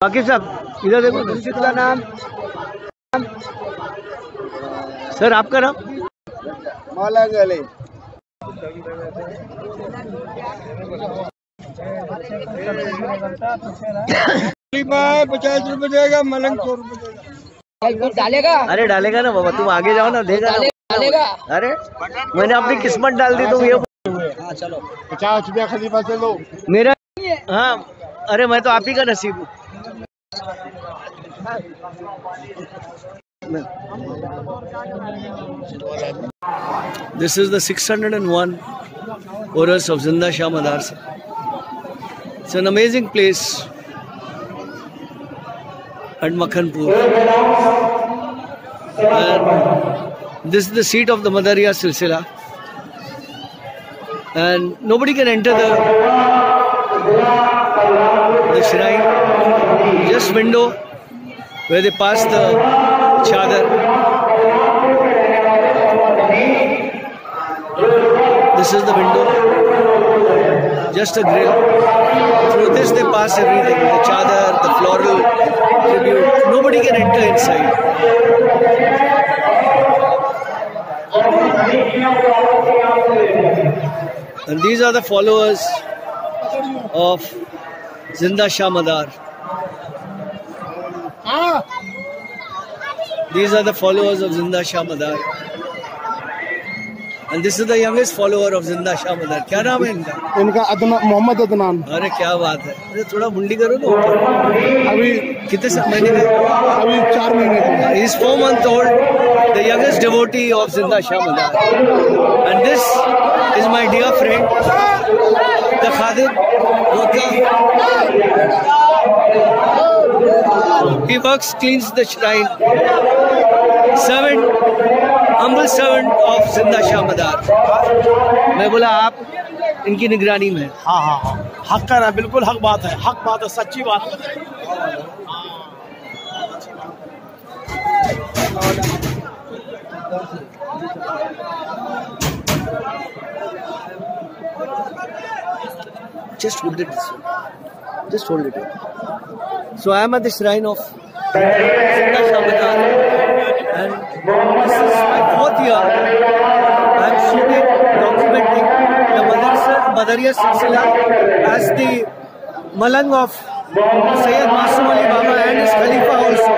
बाकी साहब इधर देखो, का नाम सर, आपका नाम? मलंग अली। 50 रुपए देगा, मलंग 100 रुपए देगा। डालेगा? अरे डालेगा ना बाबा, तुम आगे जाओ ना, देगा डालेगा। अरे मैंने अपनी किस्मत डाल दी, तुम ये। हाँ चलो 50 रुपया खलीफा से लो मेरा। हाँ अरे मैं तो आप ही का नसीब हूँ। This is the 601 Urus of Zinda Shah Madarsa. It's an amazing place at Makhanpur. And this is the seat of the Madariya Silsila. And nobody can enter the shrine. Just window where they pass the chadar. This is the window, just a grill. Through this they pass everything, the chadar, the floral tribute. Nobody can enter inside. And these are the followers of Zinda Shah Madar. These are the followers of Zinda Shah Madar. And this is the youngest follower of Zinda Shah Madar. क्या नाम है इनका? इनका मोहम्मद अदनान। अरे क्या बात है, अरे थोड़ा मुंडी करो ना ऊपर। अभी कितने महीने का? अभी 4 महीने का। He is 4 months old, the youngest devotee of Zinda Shah Madar. And this is my dear friend, the Khadim Rota. He works, cleans the shrine. Servant, humble servant of Zinda Shah Madar. मैं बोला आप इनकी निगरानी में। हाँ हाँ हाँ, हक कर है, बिल्कुल हक बात है, हक बात है, सच्ची बात है। Just hold it this way. Just hold it. So I am at the shrine of Zinda Shah Madar, and this is my 4th year. I am shooting, documenting the Madariya Silsila as the Malang of Sayyid Masum Ali Baba and his Khalifa also.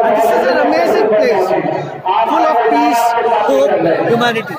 And this is an amazing place, full of peace, hope, humanity.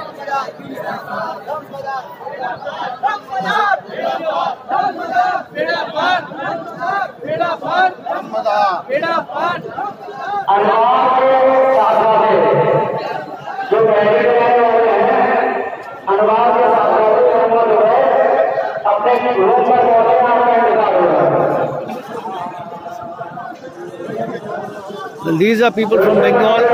And these are people from Bengal.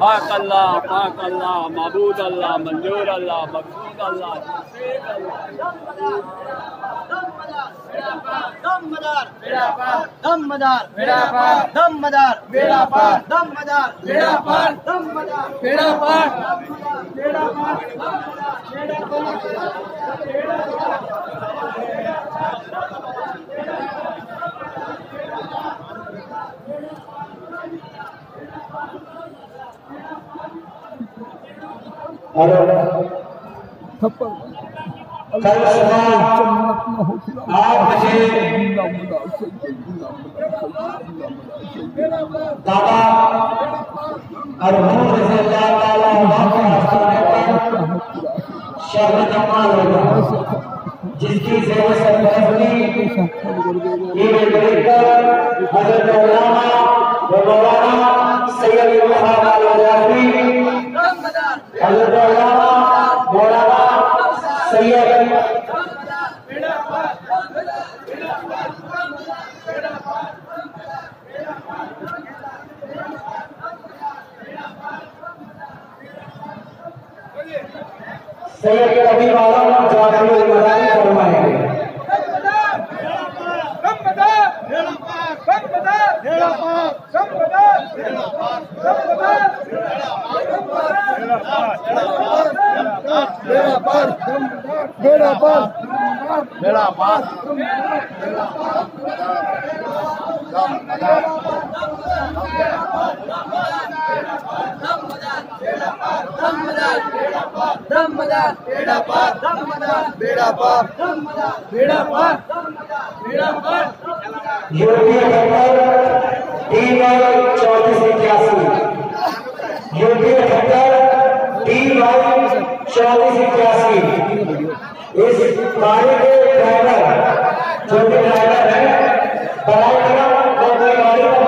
पाक अल्लाह महबूद अल्लाह मंजूर अल्लाह मकसूद अल्लाह दम मदार बेड़ा पार दम मदार बेड़ा पार दम मदार बेड़ा पार दम मदार बेड़ा पार दम मदार बेड़ा पार बेड़ा पार कल सुबह 8 बजे दादा अरहम रज़ी अल्लाह ताला शरबत अमाल होगा, जिसकी सेवा सरपंच ये डायरेक्टर हजरत मौलाना व मौलाना सैयद वहाब अल-वजाहरी, हजरत मौलाना सैयद सैयद कभी वाला जाती फरमाएंगे। यूपी 3481 यूपी 3481 इस गाड़ी के ड्राइवर जो भी ड्राइवर है बराबर गाड़ी का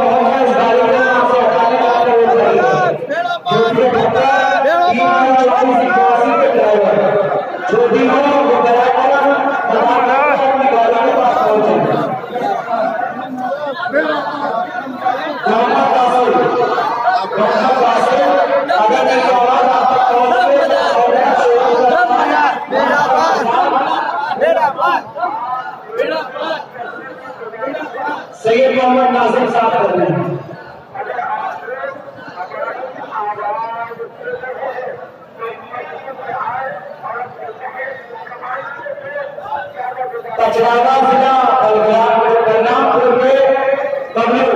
इस गाड़ी को यहाँ से हटाने का प्रयास करेगा। यूपी 3481 के ड्राइवर जो भी हो वो बराबर अपनी गाड़ी के पास पहुंचेगा। सैयद मोहम्मद नासिर साहब कर रहे हैं। पचरावा जिला बलरामपुर के कबीर,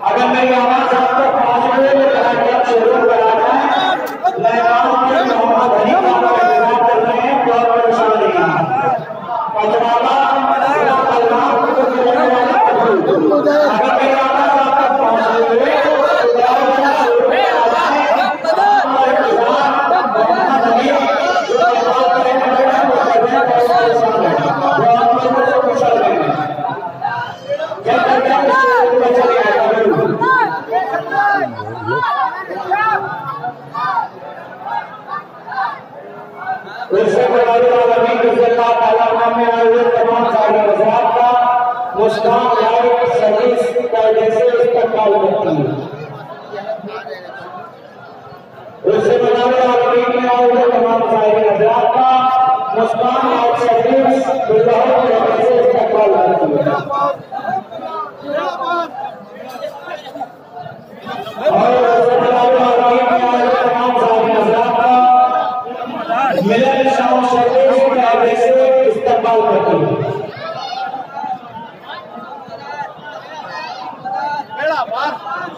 अगर मेरी आवाज आप तक पहुंच गई तो शुरू कराना है। मैं मोहम्मद हनी कर रहे हैं, बहुत परेशान नहीं है। पचरावा बलरामपुर के अगर मेरी आवाज आप तक पहुंच गई मुस्कान लाइव सर्विस कायदे से इस्तेमाल करती है। उससे बनाने वाले में आए हुए तमाम साहिब हजरात का मुस्कान लाइव सर्विस बिल्कुल कायदे से इस्तेमाल करती है। और उससे बनाने वाले में आए हुए तमाम साहिब हजरात का मिलन शाम सर्विस कायदे से इस्तेमाल करती है।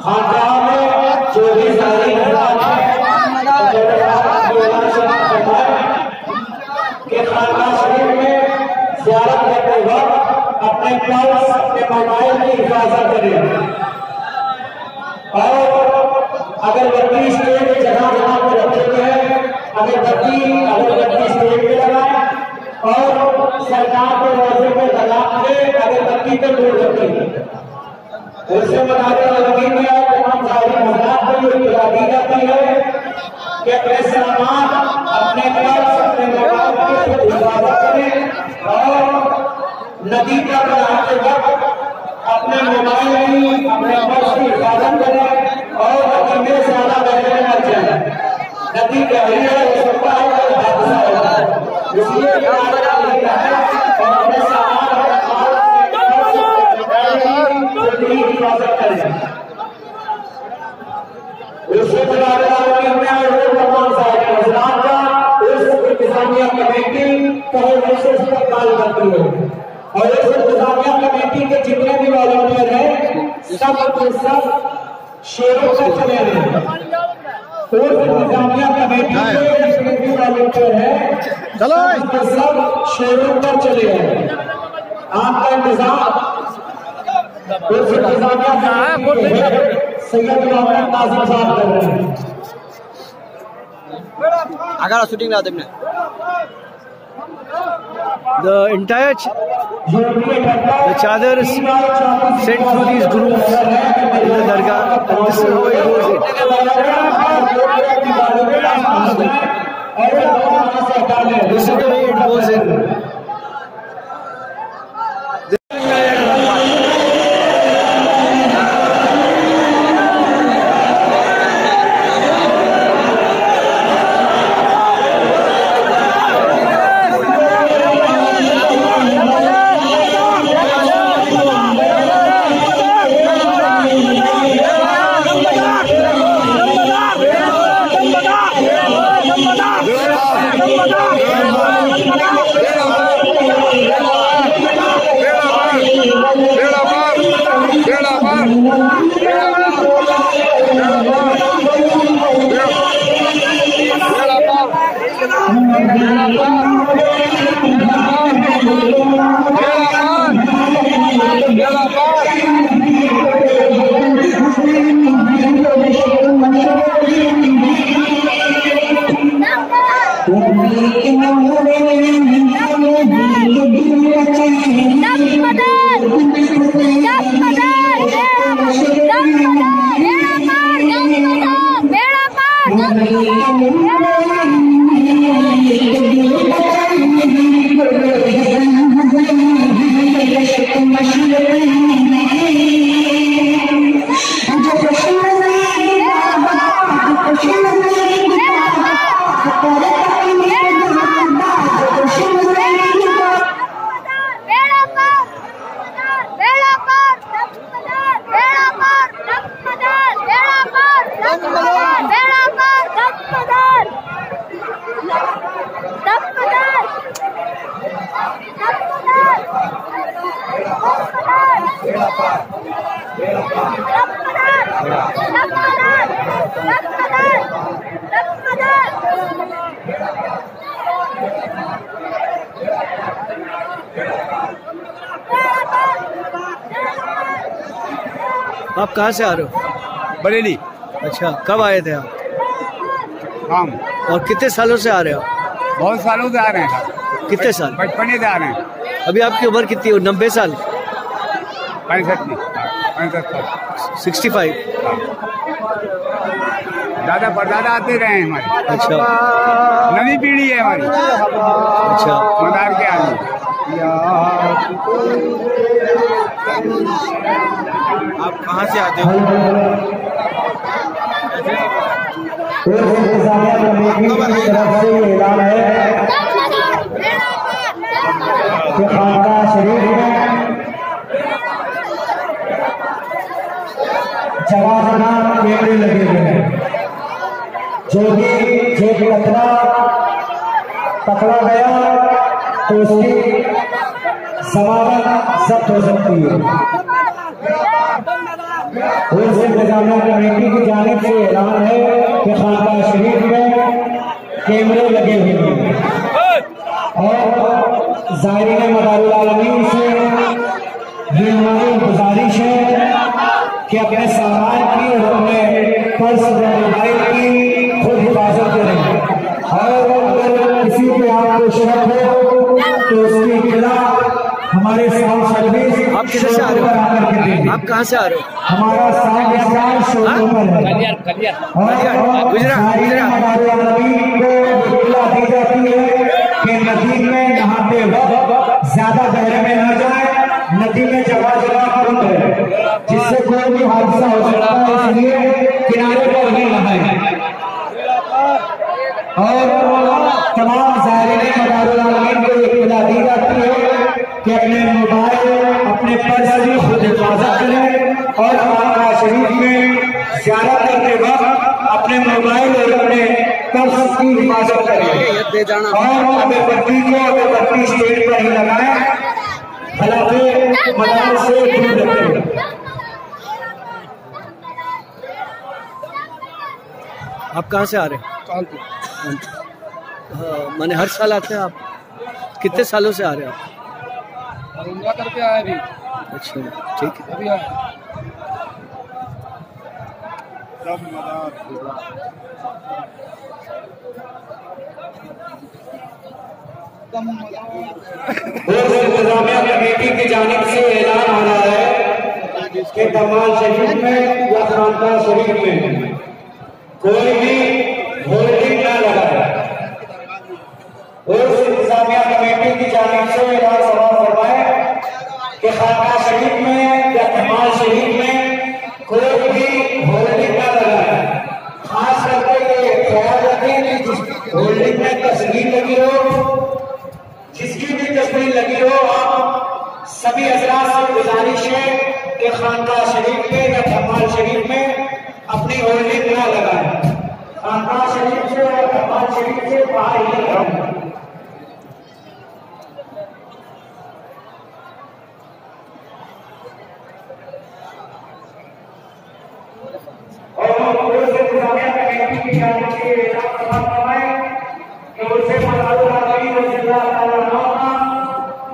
खानकाह में जो भी सारी के खानकाह शरीफ में ज़ियारत करते वक्त अपने पर्स अपने मोबाइल की हिफाजत करें और अगरबत्ती स्टेज जगह जगह पर रखे हुए हैं, अगरबत्ती स्टेज पे लगाएं और सरकार के रोजे पे लगा के अगरबत्ती को दूर रखें। उससे बनाने वाले में तमाम सारी हजरात को ये इत्तला दी जाती है कि अपने सामान अपने पर्स अपने मोबाइल की हिफाजत करें और नदी पर बनाते वक्त अपने मोबाइल की अपने पर्स की हिफाजत करें और नदी में ज्यादा बहने न जाए। नदी गहरी है, हो सकता है कोई हादसा होगा, इसलिए अपने सामान हिफाजत करें। उससे बनाने वाले में तमाम सारे हजरात का उस इंतजामिया कमेटी पहले से इस्तेमाल करती है और इस इंतजामिया कमेटी के जितने भी वॉलंटियर हैं सब के सब शेरों से चले हैं। उस इंतजामिया कमेटी के जितने भी वॉलंटियर हैं सब शेरों पर चले हैं। आपका इंतजाम सैयद मोहम्मद नासिर साहब कर रहे हैं। अगर शूटिंग ना देखने the entire the chadars sent through these groups in the dargah, and this is how it goes in. This is the way it goes in. आप कहाँ से आ रहे हो? बरेली। अच्छा, कब आए थे आप? हम। और कितने सालों से आ रहे हो? बहुत सालों से आ रहे हैं। कितने साल? बचपन से आ रहे हैं। अभी आपकी उम्र कितनी है? 90 साल? 65? दादा परदादा आते रहे हैं हमारे। अच्छा, नवी पीढ़ी है हमारी। अच्छा, मदार के आदमी। आप कहाँ से आते हो? ऐलान है कि खानका शरीफ में जगह जगह कैमरे लगे हुए हैं। जो भी जेब कतरा पकड़ा गया तो उसकी जमानत जब्त हो सकती है। इंतजामिया कमेटी की जानिब से ऐलान है कि खानका शरीफ में कैमरे लगे हुए हैं और ज़ायरीन मदारुल आलमीन से ये हमारी गुजारिश है कि अपने सामान की और अपने पर्स और मोबाइल की खुद हिफाजत करें और अगर किसी पे आपको शक हो तो उसकी इत्तला हमारे साउंड सर्विस। आप किधर से आ रहे हो? आप कहाँ से आ रहे हो? हमारा साउंड स्टार शोरूम पर है गुजरात। दी जाती है कि नदी में नहाते वक्त ज्यादा गहरे में न जाए। नदी में जगह जगह कुंड है जिससे कोई भी हादसा हो सकता है, इसलिए किनारे पर नहीं नहाए। और तमाम ज़ायरीन मदारुल आलमीन को इत्तला दी जाती है कि अपने मोबाइल अपने पर्स की खुद हिफाजत करें और खानका शरीफ में ज़ियारत करते वक्त अपने मोबाइल और अपने पर्स की हिफाजत करें और अगरबत्ती को अगरबत्ती स्टेज पर ही लगाएं, खिलाफे मदार से दूर रखें। आप कहाँ से आ रहे हैं? मैंने हर साल आते हैं आप? कितने सालों से आ रहे हैं आप? उम्रा करके आए अभी। अच्छा, ठीक है। अभी आए। इंतजामिया कमेटी की जानिब से ऐलान हो रहा है कि कमाल शरीफ में या खानका शरीफ में कोई भी होल्डिंग न लगाए। और इंतजामिया कमेटी की जानिब से ऐलान फरमाए कि खानका शरीफ में या कमाल शरीफ में कोई भी होल्डिंग न लगाए। खास करके ये ख्याल रखें कि जिस होल्डिंग में तस्वीर लगी हो, जिसकी भी तस्वीर लगी हो, आप सभी हज़रात से गुजारिश है कि खानका शरीफ में या कमाल शरीफ में अपनी होल्डिंग न लगाएं। खानका शरीफ से और कमाल शरीफ से बाहर ही लगाएं। और इंतजामिया कमेटी की जानिब से ऐलान फरमाया कि उसे भी वजीफा करना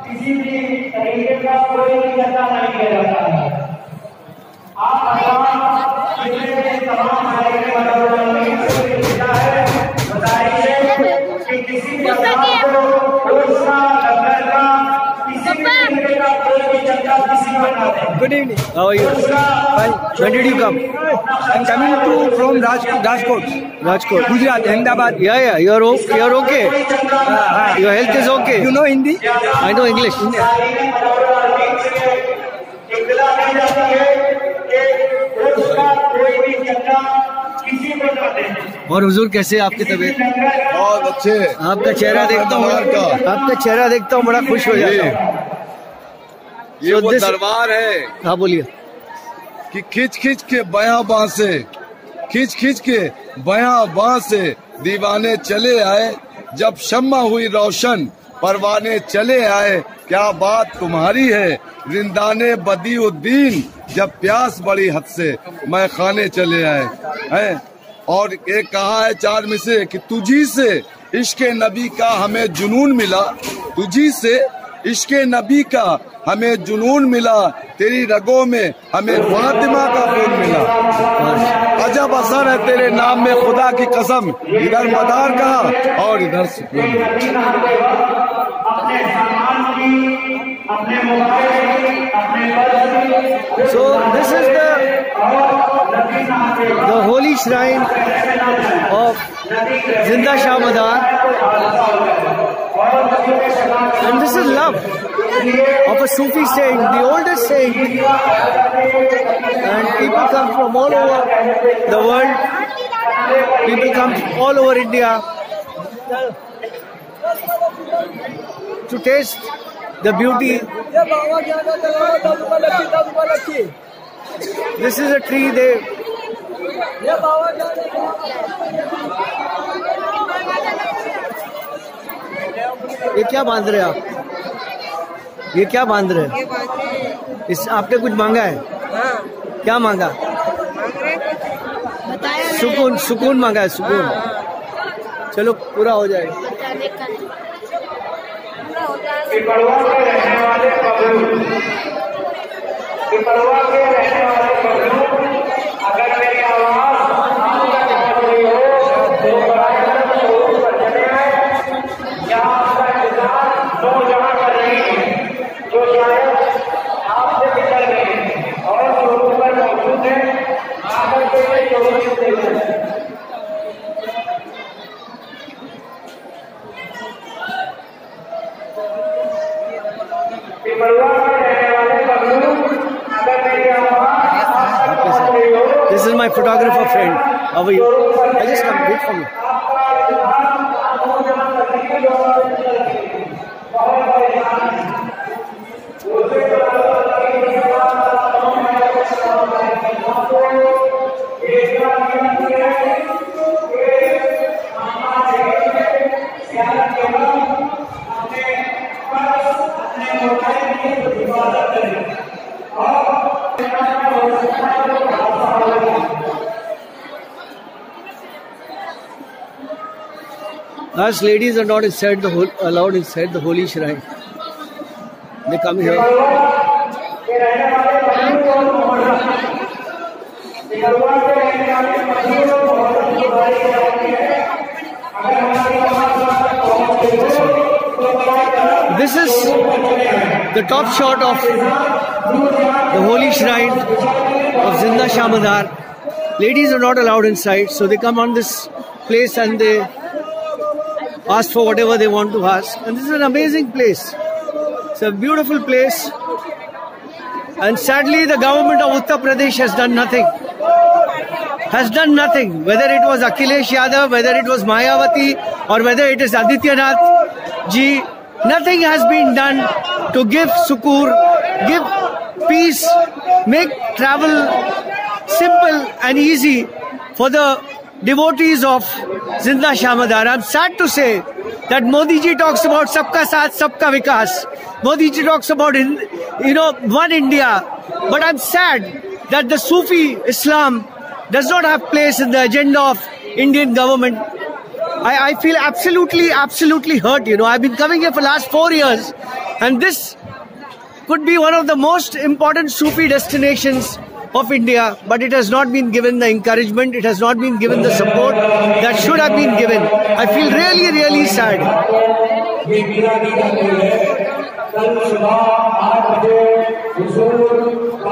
किसी भी तरीके का कोई भी चर्चा नहीं किया जाता है। आप तमाम बताइए कि किसी भी Good evening. How are you? Fine. When did you come? I'm coming from Rajkot. Rajkot. Gujarat, Ahmedabad. Yeah. You're okay. Your health is okay. You know Hindi? I know English. और हुजूर कैसे आपकी तबीयत? बहुत अच्छे। आपका चेहरा देखता हूँ बड़ा खुश हो जाता हूँ। ये वो दरबार है। हाँ बोलिए। कि खिंच खिंच के बयां बां से दीवाने चले आए, जब शम्मा हुई रोशन परवाने चले आए। क्या बात तुम्हारी है जिंदाने बदीउद्दीन, जब प्यास बड़ी हद से मैं खाने चले आए हैं। और एक कहा है 4 में से कि तुझी से इश्क़े नबी का हमें जुनून मिला, तुझी से इश्क़े नबी का हमें जुनून मिला, तेरी रगों में हमें फातिमा का खून मिला। अजब असर है तेरे नाम में खुदा की कसम, इधर मदार का और इधर सुकून। So this is the holy shrine of Zinda Shah Madar, and this is love of a Sufi saint, the oldest saint, and people come from all over the world, people come all over India to taste the beauty. This is a tree ये क्या बांध रहे आप? ये क्या बांध रहे हैं? इस आपने कुछ मांगा है? क्या मांगा? सुकून मांगा है, सुकून। चलो पूरा हो जाएगा। अगर मेरी आवाज तो जहाँ कर रही है, जो शायद आपसे निकल गई और जो ऊपर मौजूद है, आकर के This is my photographer friend. How are you? I just come, wait for me. Us ladies are not allowed inside the holy shrine. They come here. This is the top shot of the holy shrine of Zinda Shah Madar. Ladies are not allowed inside, so they come on this place and they ask for whatever they want to ask. And this is an amazing place. It's a beautiful place. And sadly, the government of Uttar Pradesh has done nothing. Whether it was Akhilesh Yadav, whether it was Mayawati, or whether it is Adityanath ji, nothing has been done to give sukoor, give peace, make travel simple and easy for the devotees of Zinda Shah Madar. I'm sad to say that Modi ji talks about Sabka Saath, Sabka Vikas. Modi ji talks about, one India. But I'm sad that the Sufi Islam does not have place in the agenda of Indian government. I feel absolutely hurt. You know, I've been coming here for the last 4 years, and this could be one of the most important Sufi destinations of India, but it has not been given the encouragement, it has not been given the support that should have been given. I feel really sad.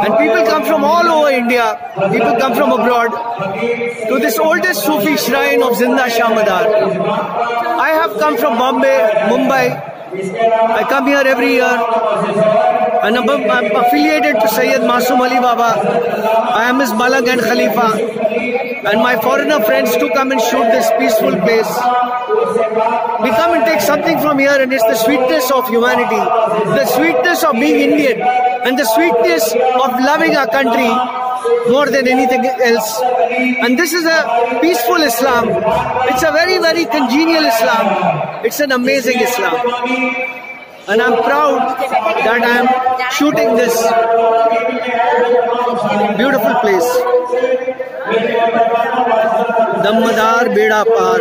And people come from all over India, people come from abroad to this oldest Sufi shrine of Zinda Shah Madar. I have come from Bombay, Mumbai. I come here every year, and I'm affiliated to Sayyid Masoom Ali Baba. I am his Malag and Khalifa, and my foreigner friends to come and shoot this peaceful place. We come and take something from here, and it's the sweetness of humanity, the sweetness of being Indian, and the sweetness of loving our country more than anything else. And this is a peaceful Islam. It's a very congenial Islam. It's an amazing Islam. And I'm proud that I'm shooting this beautiful place. दमदार बेड़ा पार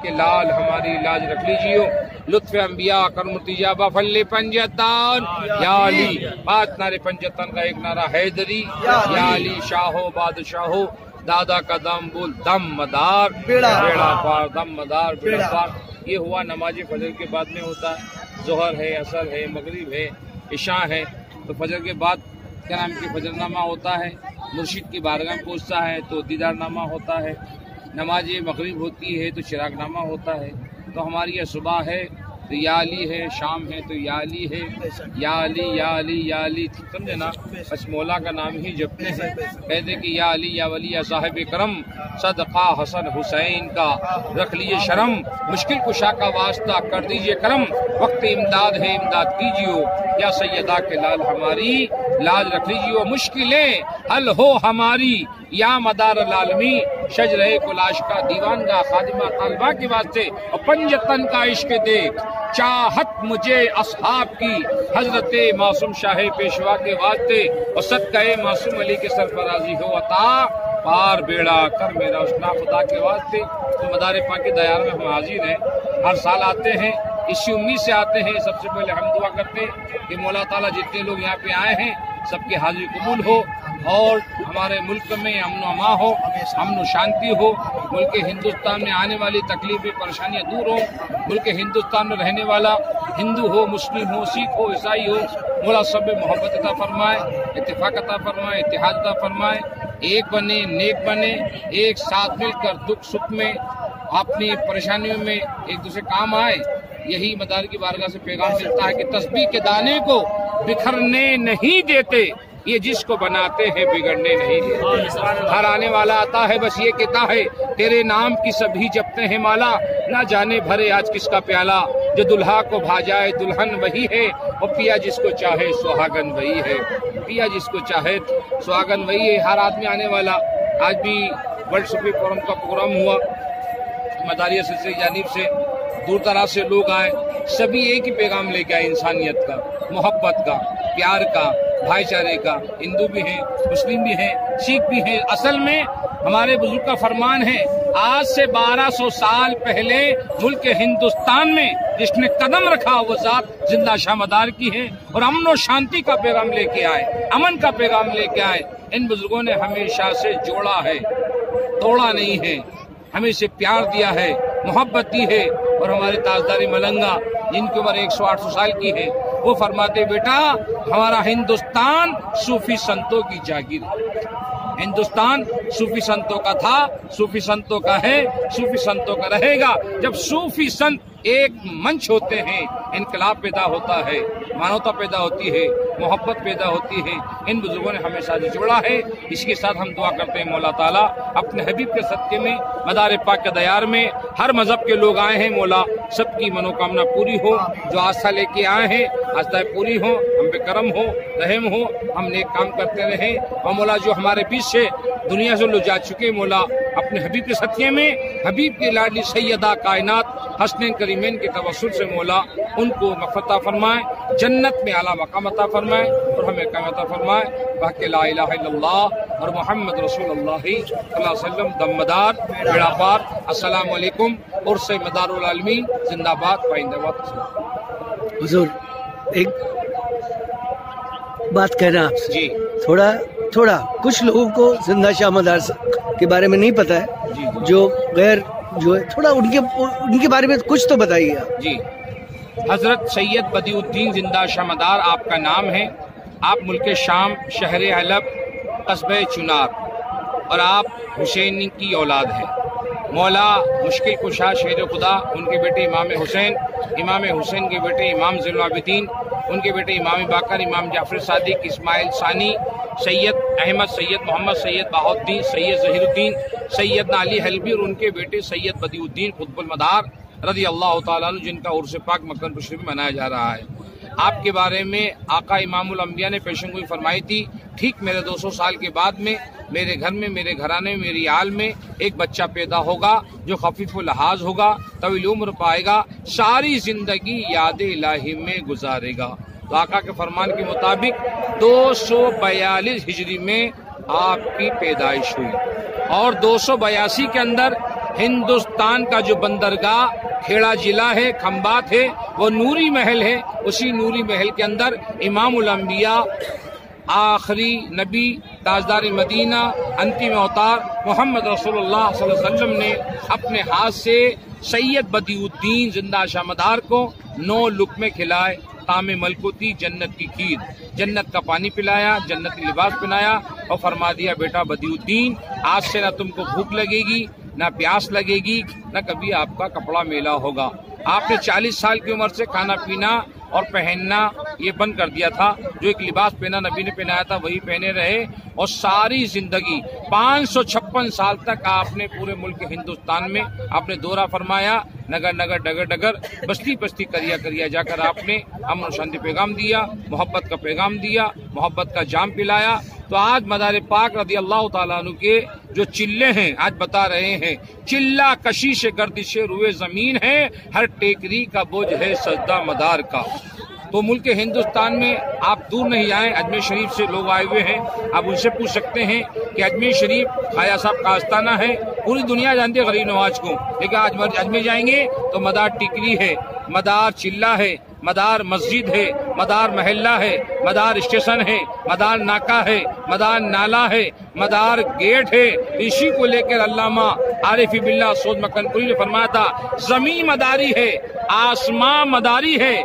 के लाल हमारी लाज रख लीजियो, लुत्फ़ अंबिया करमुतिया बफल्ले पंजतन या अली, बात नारे पंजतन का एक नारा हैदरी, या अली शाहो बादशाहो, दादा का दम बोल दमदार बेड़ा पार, दमदार बेड़ा पार। ये हुआ नमाज फजर के बाद में होता है। जोहर है, असर है, मगरिब है, इशा है, तो फजर के बाद क्या नाम की फजरनामा होता है, मुर्शिद की बारगाह पहुँचता है तो दीदारनामा होता है, नमाज मगरिब होती है तो चिरागनामा होता है। तो हमारी यह सुबह है तो या अली है, शाम है तो या अली है, या अली या अली या अली, समझे ना, बस मौला का नाम ही जपते हैं। कहते कि या अली या वली या साहिब करम, सदका हसन हुसैन का रख लीजिए शर्म, मुश्किल कुशा का वास्ता कर दीजिए करम, वक्त इमदाद है इमदाद कीजियो, या सैयदा के लाल हमारी लाज रख लीजिए, मुश्किलें हल हो हमारी, या मदार लालमी शज रहे कुलाश का दीवान का खादिमा तालबा के वास्ते, और पंजतन का इश्क देख चाहत मुझे असहाब की, हजरते मासूम शाह पेशवा के वास्ते, और सदक़े मासूम अली के सरफराजी हो अता, पार बेड़ा कर मेरा उसना खुदा के वास्ते। तो मदार पाक के दयार में हम हाजिर हैं, हर साल आते हैं, इसी उम्मीद से आते हैं। सबसे पहले हम दुआ करते हैं कि मौला ताला जितने लोग यहाँ पे आए हैं सबकी हाजिरी कबूल हो, और हमारे मुल्क में अमन अमा हो, अमन शांति हो, मुल्क हिंदुस्तान में आने वाली तकलीफें परेशानियाँ दूर हो, मुल्क हिंदुस्तान में रहने वाला हिंदू हो, मुस्लिम हो, सिख हो, ईसाई हो, मौला सब मोहब्बत अता फरमाए, इत्तेफाक अता फरमाए, इत्तेहाद अता फरमाए, एक बने, नेक बने, एक साथ मिलकर दुख सुख में अपनी परेशानियों में एक दूसरे काम आए। यही मदार की बारगाह से पैगाम मिलता है कि तस्बीह के दाने को बिखरने नहीं देते, ये जिसको बनाते हैं बिगड़ने नहीं देते। हर आने वाला आता है बस ये कहता है तेरे नाम की सभी जपते हैं माला, ना जाने भरे आज किसका प्याला, जो दुल्हा को भा जाए दुल्हन वही है, और पिया जिसको चाहे सुहागन वही है, पिया जिसको चाहे सुहागन वही है। हर आदमी आने वाला। आज भी वर्ल्ड सूफी फोरम का प्रोग्राम हुआ, मदारिया सिलसिले की जानिब से दूर दराज से लोग आए, सभी एक ही पैगाम लेके आए, इंसानियत का, मोहब्बत का, प्यार का, भाईचारे का। हिंदू भी हैं, मुस्लिम भी हैं, सिख भी हैं। असल में हमारे बुजुर्ग का फरमान है, आज से 1200 साल पहले मुल्क हिंदुस्तान में जिसने कदम रखा वो जात जिंदा शाह मदार की है, और अमन और शांति का पैगाम लेके आए, अमन का पैगाम लेके आए। इन बुजुर्गों ने हमेशा से जोड़ा है, तोड़ा नहीं है, हमें से प्यार दिया है, मोहब्बत दी है। और हमारे ताजदारी मलंगा जिनकी उम्र 100-800 साल की है, वो फरमाते बेटा हमारा हिंदुस्तान सूफी संतों की जागीर है, हिंदुस्तान सूफी संतों का था, सूफी संतों का है, सूफी संतों का रहेगा। जब सूफी संत एक मंच होते हैं, इनकलाब पैदा होता है, मानवता पैदा होती है, मोहब्बत पैदा होती है। इन बुजुर्गों ने हमेशा जोड़ा है। इसके साथ हम दुआ करते हैं मौला ताला अपने हबीब के सदके में, मदार पाक के दयार में हर मजहब के लोग आए हैं, मौला सबकी मनोकामना पूरी हो, जो आस्था लेके आए हैं आस्था पूरी हो, हम पे करम हो, रहम हो, हम नेक काम करते रहें। और मौला जो हमारे बीच से दुनिया से लोग जा चुके, मौला अपने हबीब के सदके में हबीब की लाडली सैयदा कायनात हसनैन करीमैन के तवस्सुल से मौला उनको मग़फ़िरत फरमाए, जन्नत में आला मकाम अता फरमाए, और हमें कायम अता फरमाए। बाकी ला इलाहा इल्लल्लाह और मोहम्मद रसूलुल्लाह सल्लल्लाहु अलैहि वसल्लम। दमदार बेड़ा पार। अस्सलामु अलैकुम उर्स मदारुल आलमीन जिंदाबाद पाइंदाबाद। हुजूर एक बात कहना आपसे जी थोड़ा कुछ लोगों को जिंदा शाह मदार के बारे में नहीं पता है, जी जो है थोड़ा उनके बारे में कुछ तो बताइए आप। जी। हजरत सैयद बदिउद्दीन जिंदा शाह मदार आपका नाम है। आप मुल्क शाम शहर हलब कस्बे चुनार और आप हुसैन की औलाद हैं। मौला मुश्किल कुशा शेर खुदा उनके बेटे इमाम हुसैन के बेटे इमाम ज़ैनुल आबिदीन, उनके बेटे इमाम बाकर, इमाम जाफर सादिक, इस्माइल सानी, सैयद अहमद, सैयद मोहम्मद, सैयद बहाउद्दीन, सैयद ज़हीरुद्दीन, सैयद अली हलबी और उनके बेटे सैयद बदिउद्दीन कुतुबुल मदार रज़ी अल्लाह तआला अन्हु, जिनका उर्स पाक मक्का मुशर्रफ में मनाया जा रहा है। आपके बारे में आका इमामुल अंबिया ने पेशेंगोई फरमाई थी, ठीक मेरे 200 साल के बाद में मेरे घर में, मेरे घराने में, मेरी आल में एक बच्चा पैदा होगा जो खफीफ लहाज होगा, तवील उम्र पाएगा, सारी जिंदगी याद इलाही में गुजारेगा। तो आका के फरमान के मुताबिक 242 हिजरी में आपकी पैदाइश हुई और 282 के अंदर हिंदुस्तान का जो बंदरगाह खेड़ा जिला है, खंबात है, वो नूरी महल है। उसी नूरी महल के अंदर इमामुल अंबिया, आखिरी नबी, ताजदार मदीना, अंतिम अवतार मोहम्मद रसूलुल्लाह सल्लल्लाहु अलैहि वसल्लम ने अपने हाथ से सैयद बदिउद्दीन जिंदा शाह मदार को 9 लुक़मे खिलाए, तामे मलकुती जन्नत की खीर, जन्नत का पानी पिलाया, जन्नती लिबास पहनाया और फरमा दिया, बेटा बदिउद्दीन, आज से ना तुमको भूख लगेगी, ना प्यास लगेगी, ना कभी आपका कपड़ा मेला होगा। आपने 40 साल की उम्र से खाना पीना और पहनना ये बंद कर दिया था। जो एक लिबास पहना नबी ने पहनाया था वही पहने रहे और सारी जिंदगी 556 साल तक आपने पूरे मुल्क हिंदुस्तान में आपने दौरा फरमाया, नगर नगर डगर डगर बस्ती बस्ती करिया करिया जाकर आपने अमन शांति पैगाम दिया, मोहब्बत का पैगाम दिया, मोहब्बत का जाम पिलाया। तो आज मदार पाक रज़ी अल्लाह तआला अन्हु के जो चिल्ले हैं, आज बता रहे हैं, चिल्ला कशिश गर्दिश रुए जमीन है, हर टेकरी का बोझ है सजदा मदार का। तो मुल्क हिंदुस्तान में आप दूर नहीं आए, अजमेर शरीफ से लोग आए हुए हैं, आप उनसे पूछ सकते हैं कि अजमेर शरीफ ख्वाजा साहब का आस्थाना है, पूरी दुनिया जानती है गरीब नवाज को, लेकिन आज अजमेर जाएंगे तो मदार टिकरी है, मदार चिल्ला है, मदार मस्जिद है, मदार महल्ला है, मदार स्टेशन है, मदार नाका है, मदार नाला है, मदार गेट है। इसी को लेकर अल्लामा आरिफ बिल्लाह सऊद मकनपुरी ने फरमाया था, जमीन मदारी है, आसमां मदारी है,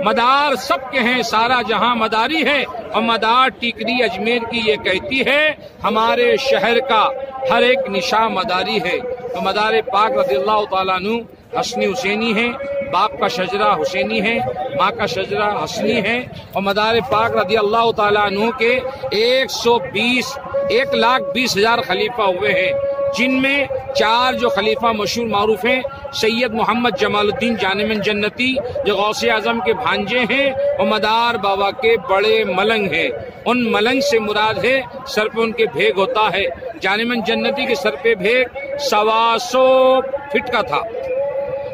मदार सबके हैं, सारा जहां मदारी है। और मदार टिकरी अजमेर की ये कहती है, हमारे शहर का हर एक निशा मदारी है। तो मदार पाक रज़ियल्लाहु तआला अन्हु हसनी हुसैनी है, बाप का शजरा हुसैनी है, माँ का शजरा हसनी है। और मदार पाक रज़ियल्लाहु तआला अन्हु के 1,20,000 खलीफा हुए हैं, जिनमें 4 जो खलीफा मशहूर मारूफ हैं, सैयद मोहम्मद जमालुद्दीन जानेमन जन्नती जो गौसे आजम के भांजे हैं और मदार बाबा के बड़े मलंग हैं। उन मलंग से मुराद है सर पे उनके भेग होता है। जानेमन जन्नती के सर पे भेग 125 फीट का था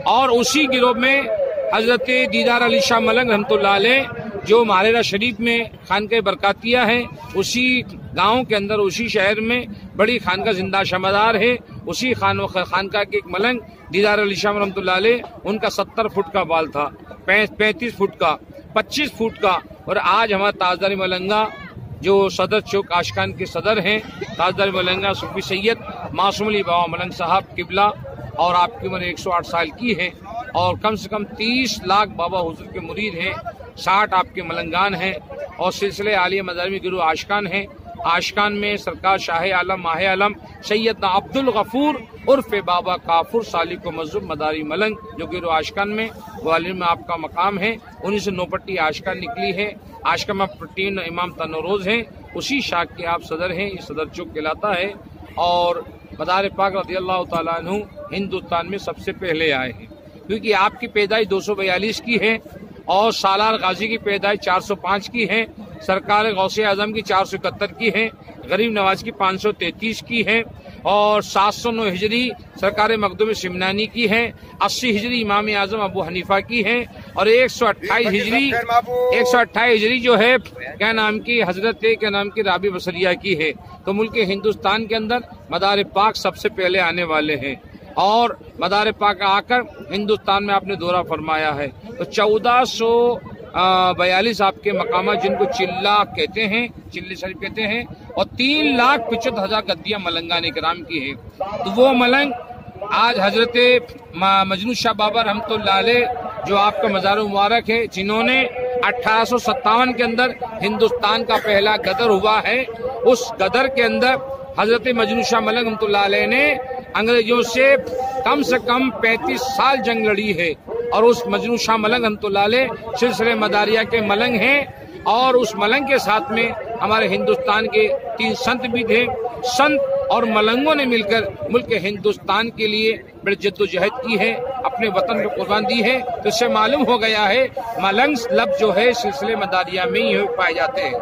और उसी गिरोह में हजरत दीदार अली शाह मलंग रहमतुल्लाह अलैह जो मारेरा शरीफ में खानका बरकातिया है, उसी गांव के अंदर, उसी शहर में बड़ी खानका जिंदा शाह मदार है। उसी खानका के एक मलंग दीदार अली शाह रहमतुल्लाह अलैह, उनका 70 फुट का बाल था, 35 फुट का, 25 फुट का। और आज हमारा ताजदार मलंगा जो सदर चौक आशकान के सदर हैं, ताजदार मलंगा सूफी सैयद मासूम अली बाबा मलंग साहब किबला, और आपकी उम्र 108 साल की है और कम से कम 30 लाख बाबा हुजूर के मुरीद हैं, 60 आपके मलंगान हैं और सिलसिले आलिया मदारमी गुरु आशकान हैं। आशकान में सरकार शाह आलम माह आलम सैयदना अब्दुल गफूर उर्फ बाबा काफुर सालिक मज़हब मदारी मलंग जो गिरो आशकान में ग्वालियर में आपका मकाम है, उन्हीं से नौपट्टी आशकान निकली है। आशकान में प्रोटीन इमाम तनोरोज हैं, उसी शाख के आप सदर हैं, ये सदर चौक कहलाता है। और मदार पाक रज़ियल्लाहु तआला अन्हु हिंदुस्तान में सबसे पहले आए हैं, क्योंकि आपकी पैदाइश 242 की है और सालार गाजी की पैदाइश 405 की है, सरकार गौसे आजम की 471 की है, गरीब नवाज की 533 की है और 709 हिजरी सरकार मखदूम शिमनानी की है, 80 हिजरी इमाम आजम अबू हनीफा की है और 128 हिजरी जो है क्या नाम की हजरत क्या नाम की राबी बसरिया की है। तो मुल्क हिंदुस्तान के अंदर मदार पाक सबसे पहले आने वाले हैं। और मदार पाक आकर हिंदुस्तान में आपने दौरा फरमाया है। तो 1442 आपके मकामा जिनको चिल्ला कहते हैं, चिल्ली शरीफ कहते हैं, और 3,75,000 गद्दियां मलंगाने कराम की है। तो वो मलंग आज हजरत मजनू शाह बाबा रहमतुल्लाह अलैह जो आपका मज़ार मुबारक है, जिन्होंने 1857 के अंदर हिंदुस्तान का पहला गदर हुआ है, उस गदर के अंदर हजरत मजनू शाह मलंग रहमतुल्लाह अलैह ने अंग्रेजों से कम 35 साल जंग लड़ी है। और उस मजनू शाह मलंग रहमतुल्लाह अलैह सिलसिले मदारिया के मलंग हैं। और उस मलंग के साथ में हमारे हिंदुस्तान के 3 संत भी थे। संत और मलंगों ने मिलकर मुल्क हिंदुस्तान के लिए बड़ी जद्दोजहद की है, अपने वतन को कुर्बान दी है। तो इससे मालूम हो गया है मलंग लफ्ज जो है सिलसिले मदारिया में ही पाए जाते हैं।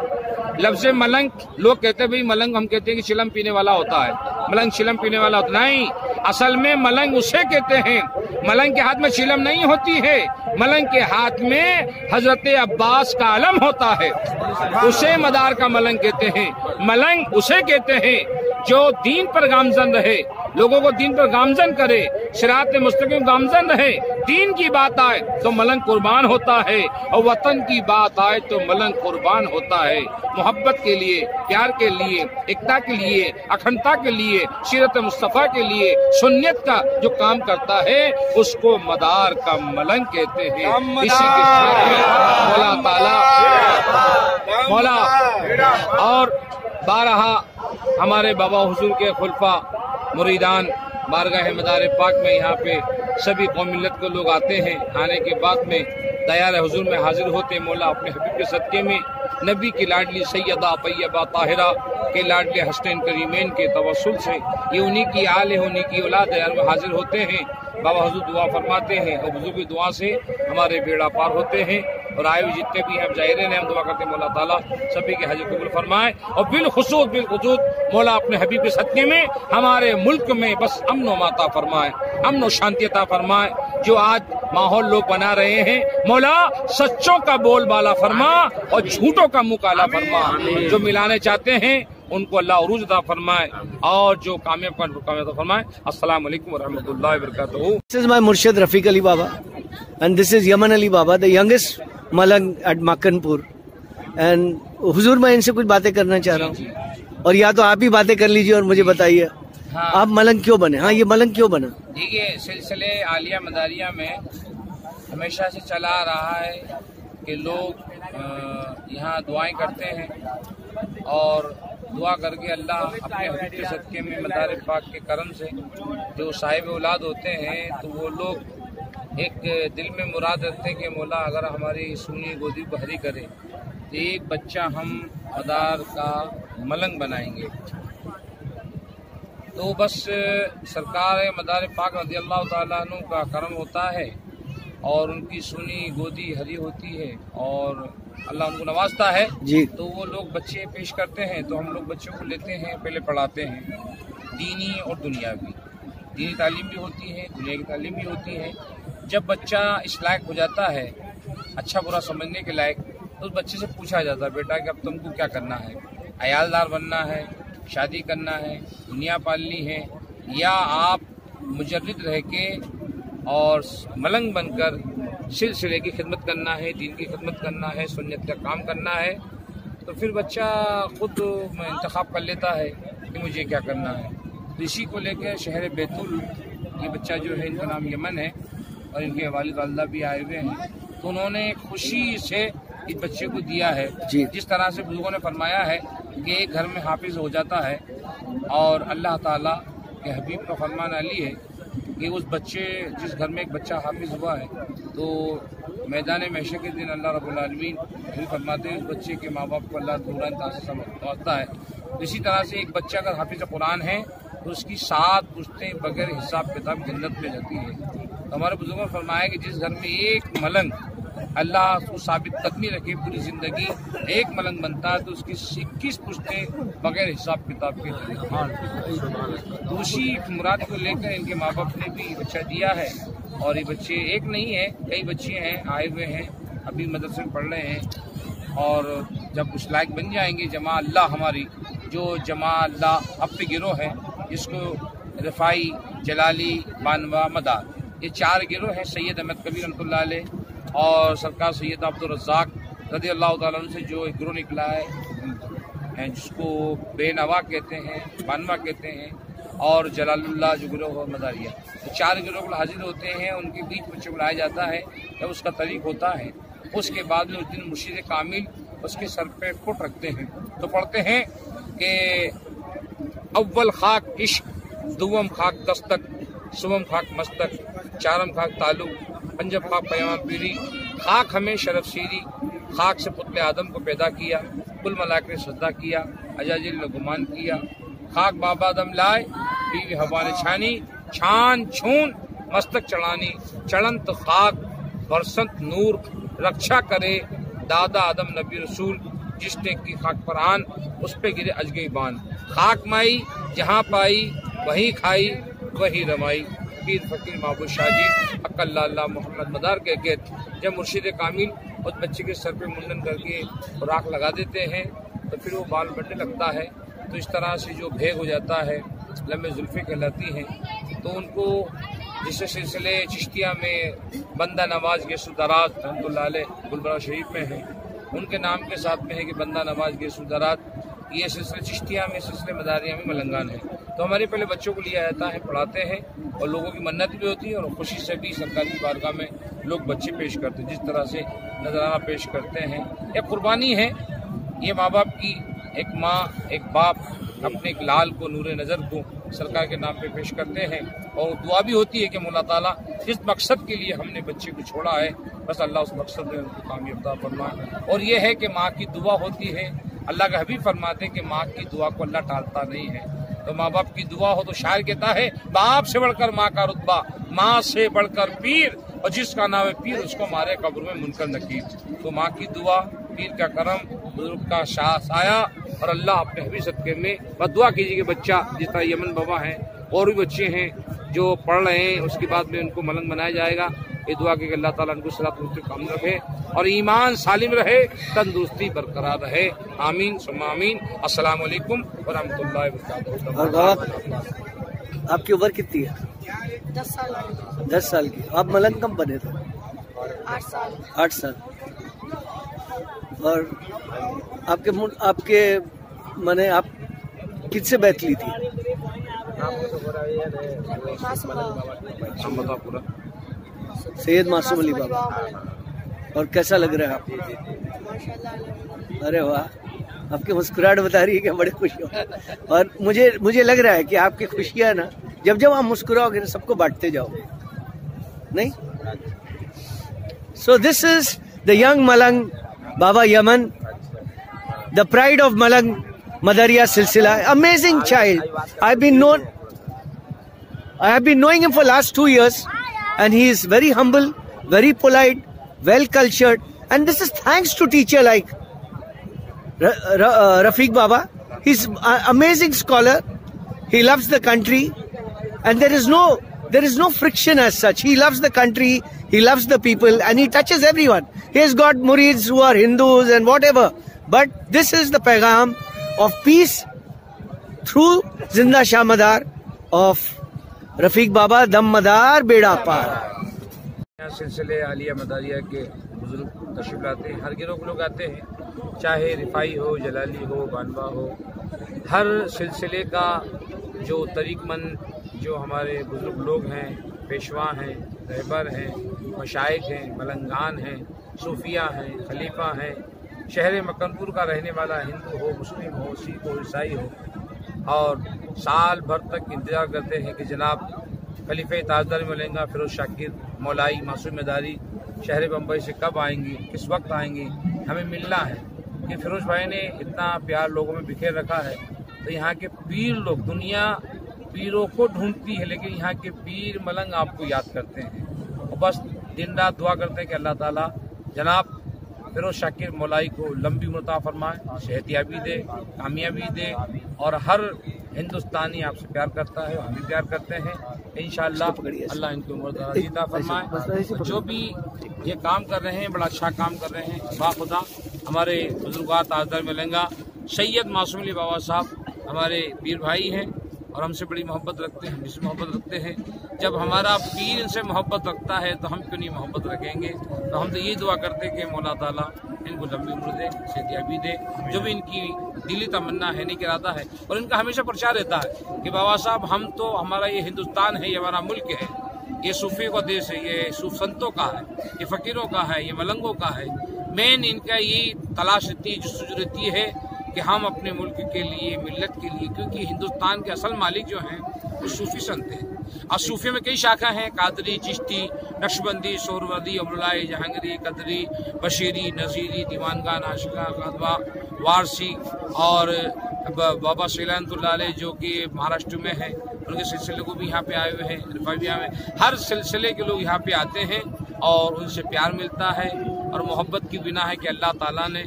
लफ्ज मलंग लोग कहते हैं भाई मलंग, हम कहते हैं कि चिलम पीने वाला होता है, मलंग चिलम पीने वाला होता नहीं। असल में मलंग उसे कहते हैं, मलंग के हाथ में चिलम नहीं होती है, मलंग के हाथ में हजरत अब्बास का अलम होता है, उसे मदार का मलंग कहते हैं। मलंग उसे कहते हैं जो दीन पर गामजन रहे, लोगों को दीन पर गामजन करे, सिरात मुस्तकीम गामजन रहे। दीन की बात आए तो मलंग कुर्बान होता है, और वतन की बात आए तो मलंग कुर्बान होता है। मोहब्बत के लिए, प्यार के लिए, एकता के लिए, अखंडता के लिए, सीरत मुस्तफा के लिए, सुन्नत का जो काम करता है उसको मदार का मलंग कहते हैं। इसी के साथ में मौला ताला मौला और 12 हमारे बाबा हुजूर के खुलफा मुरीदान बारगाह मदार पाक में यहाँ पे सभी कौम मिल्लत को लोग आते हैं। आने के बाद में दयार हुजूर में हाजिर होते मौला अपने हबीब के सदके में नबी की लाडली सैयदा तैयबा ताहिरा के लाडले हसनैन करीमैन के तवस्सुल से ये उन्हीं की आल है, उन्हीं की औलाद दयार में हाजिर होते हैं। बाबा हुजूर दुआ फरमाते हैं और हुजूर की दुआ से हमारे बेड़ा पार होते हैं। और आए हुए जितने भी हैं जाहिर हैं, हम दुआ करते हैं मौला ताला सभी के हज कबूल फरमाए। और बिलखुसूस मौला अपने हबीब के सदके में हमारे मुल्क में बस अमन व माता फरमाए, अमन व शांति अता फरमाए। जो आज माहौल लोग बना रहे हैं मौला सच्चों का बोलबाला फरमा और झूठों का मुंह काला फरमा। जो मिलाने चाहते हैं उनको अल्लाह उरूज अता फरमाए और जो कामयाब अता फरमाए। अस्सलाम वालेकुम व रहमतुल्लाहि व बरकातहू। This is my Murshid Rafiq Ali Baba and this is Yaman Ali Baba, the youngest Malang at Makkanpur. And हुजूर मैं इनसे कुछ बातें करना चाह रहा हूँ, और या तो आप ही बातें कर लीजिए और मुझे बताइए आप मलंग क्यों बने? हाँ, ये मलंग क्यों बना? देखिए, सिलसिले आलिया मदारिया में हमेशा से चला आ रहा है कि लोग यहाँ दुआएं करते हैं और दुआ करके अल्लाह अपने हबीब के सदके में मदार पाक के करम से जो साहिब औलाद होते हैं तो वो लोग एक दिल में मुराद रखते हैं कि मौला अगर हमारी सुनी गोदी को हरी करे तो एक बच्चा हम मदार का मलंग बनाएंगे। तो बस सरकार मदार पाक रज़ी अल्लाह तआला अन्हु का करम होता है और उनकी सुनी गोदी हरी होती है और अल्लाह उनको नवाजता है जी। तो वो लोग बच्चे पेश करते हैं तो हम लोग बच्चों को लेते हैं, पहले पढ़ाते हैं, दीनी और दुनियावी। दीनी तालीम भी होती है, दुनिया की तालीम भी होती है। जब बच्चा इस लायक हो जाता है, अच्छा बुरा समझने के लायक, तो उस बच्चे से पूछा जाता है बेटा कि अब तुमको क्या करना है, अयालदार बनना है, शादी करना है, दुनिया पालनी है, या आप मुजर्रिद रह के और मलंग बनकर सिलसिले की खिदमत करना है, दीन की खिदमत करना है, सुन्नत का काम करना है। तो फिर बच्चा खुद इंतखाब कर लेता है कि मुझे क्या करना है। तो इसी को लेकर शहर बैतुल ये बच्चा जो है, इनका नाम यमन है और इनके वालिद वालिदा भी आए हुए हैं, तो उन्होंने खुशी से इस बच्चे को दिया है। जिस तरह से बुजुर्गों ने फरमाया है कि एक घर में हाफिज हो जाता है और अल्लाह ताला के हबीब का फरमान अली है कि उस बच्चे जिस घर में एक बच्चा हाफिज हुआ है तो मैदान महशर के दिन अल्लाह रब्बुल आलमीन भी फरमाते हैं उस बच्चे के माँ बाप को अल्लाह दूरान ताज़ समझता है। इसी तरह से एक बच्चा अगर हाफिज कुरान है तो उसकी 7 पुश्तें बगैर हिसाब किताब जन्नत में जाती है। तो हमारे बुजुर्गों ने फरमाया कि जिस घर में एक मलंग अल्लाह उसको साबित कदमी रखे पूरी जिंदगी, एक मलंग बनता है तो उसकी 21 पुश्तें बगैर हिसाब किताब के चले। तो उसी मुराद को लेकर इनके माँ बाप ने भी बच्चा दिया है और ये बच्चे एक नहीं है, कई बच्चे हैं आए हुए हैं, अभी मदरसे में पढ़ रहे हैं। और जब उस लायक बन जाएंगे, जमा अल्लाह हमारी जो जमा अल्लाह अब पे गिरोह है जिसको रफ़ाई, जलाली, बानवा, मदार, ये 4 गिरोह हैं। सैयद अहमद कबीर रहमतुल्लाह अलैह और सरकार सैयद अब्दुल रज़्ज़ाक़ रज़ी अल्लाह तआला अन्हु से जो एक गिरोह निकला है जिसको बेनवा कहते हैं, बानवा कहते हैं, और जलालुल्लाह जो गिरोह है मदारिया, तो 4 गिरोह को हाजिर होते हैं। उनके बीच बच्चे बुलाया जाता है। जब उसका तरीक होता है उसके बाद में उस दिन मुर्शिद कामिल उसके सर पे फुट रखते हैं तो पढ़ते हैं कि अव्वल खाक इश्क, दुवम खाक दस्तक, सुवम खाक मस्तक, चारम खाक तालु, पंजम खाक पैमा पीरी, खाक हमें शरफ सीरी, खाक से पुतले आदम को पैदा किया, कुल मलाइक ने सजदा किया, अजाजिल ने गुमान किया, खाक बाबा दम लाए, बीवी हवा ने छानी, छान छून मस्तक चढ़ानी, चढ़ंत खाक बरसंत नूर, रक्षा करे दादा आदम नबी रसूल, जिसने की खाक पर आन उस पे गिरे अजगई बान, खाक माई जहाँ पाई वही खाई वही रमाई, पीर फकीर महबूब शाहजी अक्कल्लाह मोहम्मद मदार के गेट। जब मुर्शिद कामिल उस बच्चे के सर पे मुंडन करके राख लगा देते हैं तो फिर वो बाल बढ़ने लगता है। तो इस तरह से जो भेग हो जाता है, लम्बे जुल्फ़े कहलाती हैं। तो उनको जिस सिलसिले चिश्तिया में बंदा नवाज गेसुदराज रहमतुल्लाह अलैह गुलबर्गा शरीफ में है, उनके नाम के साथ में है कि बंदा नवाज गेसुदराज, ये सिलसिले चिश्तिया में, सिलसिले मदारिया में मलंगान है। तो हमारे पहले बच्चों को लिया जाता है, पढ़ाते हैं और लोगों की मन्नत भी होती है और खुशी से भी सरकारी बारगाह में लोग बच्चे पेश करते हैं। जिस तरह से नजराना पेश करते हैं, एक कुर्बानी है। ये माँ बाप की, एक माँ एक बाप अपने एक लाल को, नूरे नज़र को सरकार के नाम पे पेश करते हैं और दुआ भी होती है कि मौला ताला जिस मकसद के लिए हमने बच्चे को छोड़ा है बस अल्लाह उस मकसद में उनको कामयाब फरमाए। और ये है कि माँ की दुआ होती है, अल्लाह का हबीब फरमाते हैं कि माँ की दुआ को अल्लाह टालता नहीं है। तो माँ बाप की दुआ हो तो शायर कहता है बाप से बढ़कर माँ का रुतबा, माँ से बढ़कर पीर, और जिसका नाम है पीर उसको मारे कब्र में मुनकर नकीर। तो माँ की दुआ, पीर का करम, बुजुर्ग का साया और अल्लाह अपने हबीब सदके में बदुआ कीजिए कि बच्चा जिस तरह यमन बाबा हैं और भी बच्चे हैं जो पढ़ रहे हैं, उसके बाद में उनको मलंग बनाया जाएगा। ये दुआ की अल्लाह ताला उनको सलात काम रखे और ईमान सालिम रहे, तंदुरुस्ती बरकरार रहे। आमीन सुम्मा आमीन। अस्सलाम वालेकुम व रहमतुल्लाहि व बरकातहू। आपकी उम्र कितनी है? 10 साल। 10 साल की। आप मलंग कब बने थे? 8 साल। 8 साल। और आपके माने आप किससे बैत ली थी? सैयद मासूम अली बाबा। और कैसा लग रहा है आपको? अरे वाह, आपकी मुस्कुराहट बता रही है कि बड़े खुश हो। और मुझे लग रहा है कि आपकी खुशियाँ ना जब आप मुस्कुराओगे ना सबको बांटते जाओगे, नहीं? So this is the young Malang Baba Yaman, the pride of Malang Madariya Silsila. Amazing child. I have been knowing him for last 2 years, and he is very humble, very polite, well cultured, and this is thanks to teacher like Rafiq Baba. He's an amazing scholar. He loves the country, and there is no friction as such. He loves the country, he loves the people, and he touches everyone. He has got murids who are Hindus and whatever, but this is the pagham of peace through Zinda Shah Madar of Rafiq बाबा दम मदार बेड़ा पार। सिलसिले आलिया मदारिया के बुजुर्ग तशरीफ लाते हैं, हर गिरोह के लोग आते हैं, चाहे रिफाई हो, जलाली हो, बानवा हो। हर सिलसिले का जो तरीकमंद जो हमारे बुजुर्ग लोग हैं, पेशवा हैं, रहबर हैं, मशाइख हैं, मलंगान हैं, सूफिया हैं, खलीफा हैं, शहर मक्कनपुर का रहने वाला हिंदू हो, मुस्लिम हो, सिख हो, ईसाई हो, और साल भर तक इंतज़ार करते हैं कि जनाब खलीफे ताजदार मिलेंगे फिरोज शाकिर मौलाई मासूम मदारी शहर बम्बई से कब आएंगी, किस वक्त आएंगी, हमें मिलना है। कि फिरोज भाई ने इतना प्यार लोगों में बिखेर रखा है, तो यहाँ के पीर लोग, दुनिया पीरों को ढूंढती है लेकिन यहाँ के पीर मलंग आपको याद करते हैं और बस दिन रात दुआ करते हैं कि अल्लाह ताला जनाब फिरोज शाकिर मौलाई को लंबी उम्र अता फरमाए, सेहतियाबी दे, कामयाबी दे, और हर हिंदुस्तानी आपसे प्यार करता है, हम भी प्यार करते हैं। इंशाअल्लाह अल्लाह इनकी उम्र दराज़ी अता फरमाए। जो भी ये काम कर रहे हैं बड़ा अच्छा काम कर रहे हैं। बाखुदा हमारे बुजुर्गात ताजदार मिलेंगा सैयद मासूम अली बाबा साहब हमारे पीर भाई हैं और हमसे बड़ी मोहब्बत रखते हैं, हमसे मोहब्बत रखते हैं। जब हमारा पीर इनसे मोहब्बत रखता है तो हम क्यों नहीं मोहब्बत रखेंगे। तो हम तो ये दुआ करते हैं कि मौला ताला इनको लंबी उम्र दे, सेहतयाबी दे, जो भी इनकी दिली तमन्ना है, नहीं इरादा है। और इनका हमेशा प्रचार रहता है कि बाबा साहब हम तो, हमारा ये हिंदुस्तान है, ये हमारा मुल्क है, ये सूफी का देश है, ये सूफ संतों का है, ये फ़कीरों का है, ये मलंगों का है। मेन इनका यही तलाश रहती है, जस्तजू रहती है कि हम अपने मुल्क के लिए, मिल्लत के लिए, क्योंकि हिंदुस्तान के असल मालिक जो हैं वो सूफी संत हैं। और सूफी में कई शाखा हैं, कादरी, चिश्ती, नक्शबंदी, सोहरवर्दी, अमरुल्लाह, जहांगीरी, कदरी, बशीरी, नज़ीरी, दीवानगा, नाशिका, गदवा, वारसी और बाबा सैलानतुल्लाह अलैह जो कि महाराष्ट्र में हैं, उनके सिलसिले को भी यहाँ पे आए हुए हैं। रिफाविया में हर सिलसिले के लोग यहाँ पे आते हैं और उनसे प्यार मिलता है। और मोहब्बत की बिना है कि अल्लाह ताला ने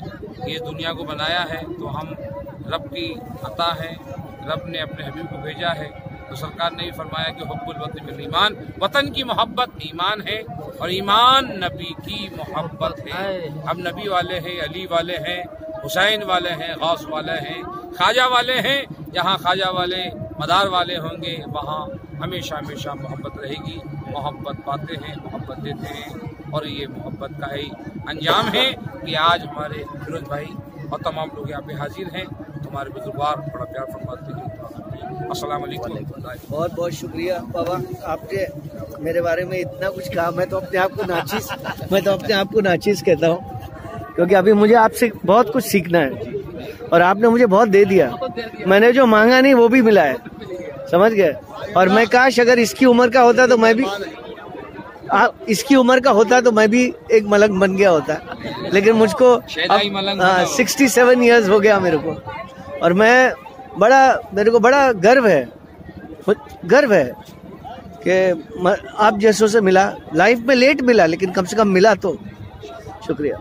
ये दुनिया को बनाया है, तो हम रब की अता है, रब ने अपने हबीब को भेजा है। तो सरकार ने भी फरमाया कि हुब्बुल वतन मिनल ईमान, वतन की मोहब्बत ईमान है और ईमान नबी की मोहब्बत है। हम नबी वाले हैं, अली वाले हैं, हुसैन वाले हैं, गौस वाले हैं, ख्वाजा वाले हैं। जहाँ ख्वाजा वाले मदार वाले होंगे वहाँ हमेशा हमेशा मोहब्बत रहेगी। मोहब्बत पाते हैं, मोहब्बत देते हैं और ये मोहब्बत का ही अंजाम है कि आज हमारे फिरोज भाई और तमाम लोग यहाँ पे हाजिर हैं। हमारे बुजुर्गवार बड़ा प्यार फरमाते हैं। अस्सलाम वालेकुम। बहुत बहुत शुक्रिया बाबा, आपने मेरे बारे में इतना कुछ कहा। मैं तो अपने आप को नाचीज कहता हूँ, क्योंकि अभी मुझे आपसे बहुत कुछ सीखना है और आपने मुझे बहुत दे दिया। मैंने जो मांगा नहीं वो भी मिला है, समझ गए। और मैं काश अगर इसकी उम्र का होता तो मैं भी एक मलंग बन गया होता, लेकिन मुझको 67 इयर्स हो गया मेरे को। और मेरे को बड़ा गर्व है कि आप जैसों से मिला। लाइफ में लेट मिला, लेकिन कम से कम मिला तो शुक्रिया।